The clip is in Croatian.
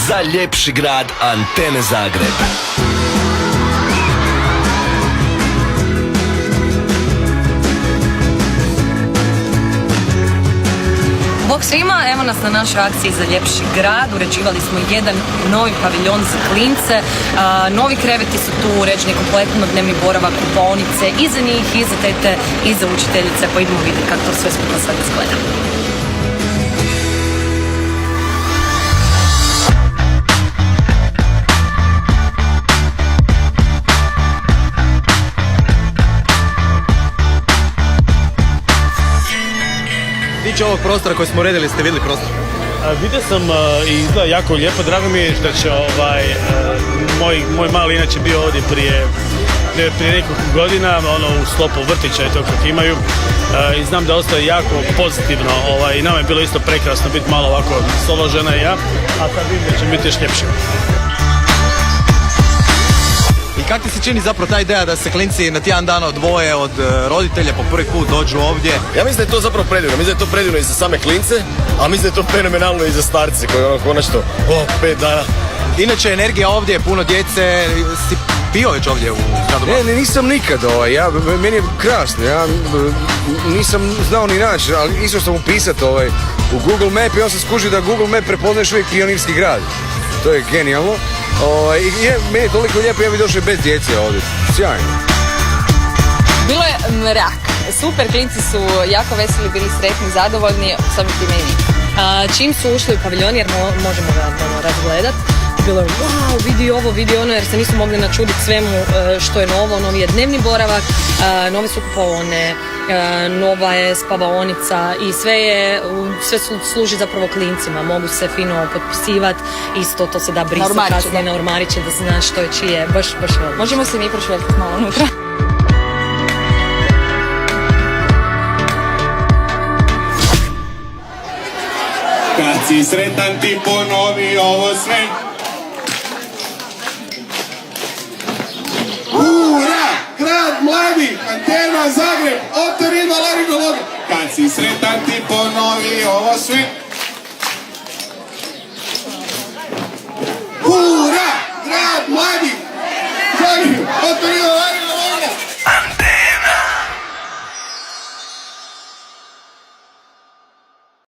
za ljepši grad Antene Zagreb. Bog svima, evo nas na našoj akciji za ljepši grad. Uređivali smo jedan novi paviljon za klince. Novi kreveti su tu uređeni, kompletno dnevni boravak, kupaonice i za njih, i za tete, i za učiteljice. Pa idemo vidjeti kako to sve skupa sad izgleda. Tiče ovog prostora koji smo uredili, ste vidjeli prostor? Vidio sam i izgleda jako lijepo, drago mi je što će moj mali inače bio ovdje prije nekoliko godina, u sklopu vrtića i to kako imaju, i znam da ostaje jako pozitivno, i nama je bilo isto prekrasno biti malo ovako solo žena i ja, a sad vidim da će biti još ljepše. I kako ti se čini zapravo ta ideja da se klinci na tjedan dana odvoje od roditelja, po prvi put dođu ovdje? Ja mislim da je to zapravo predivno, mislim da je to predivno i za same klince, a mislim da je to fenomenalno i za starce koji konačno 5 dana. Inače energija ovdje, puno djece, si bio već ovdje u gradu? Ne, nisam nikad, meni je krasno, ja nisam znao ni naći, ali išao sam upisati u Google Map i on se skuži da Google Map prepoznaješ uvijek Pionirski grad. To je genijalno. Meni je toliko lijepo, ja bih došao i bez djece ovdje. Sjajno. Bilo je mrak. Super, klinci su jako veseli, bili sretni, zadovoljni, samim time i mi. Čim su ušli u paviljon, jer možemo ga razgledat, bilo je wow, vidi ono, jer se nisu mogli načuditi svemu što je novo. Novi je dnevni boravak, nove su kupaone, nova je spavaonica i sve služi zapravo klincima. Mogu se fino potpisivati, isto to se da brisati kasnije na ormariće da zna što je čije, baš veliko. Možemo se mi prošvetiti malo unutra. Kad si sretan ti ponovi ovo sve. Ura! Grad mladi! Antena Zagreb! Otorino laringolog! Kad si sretan ti ponovi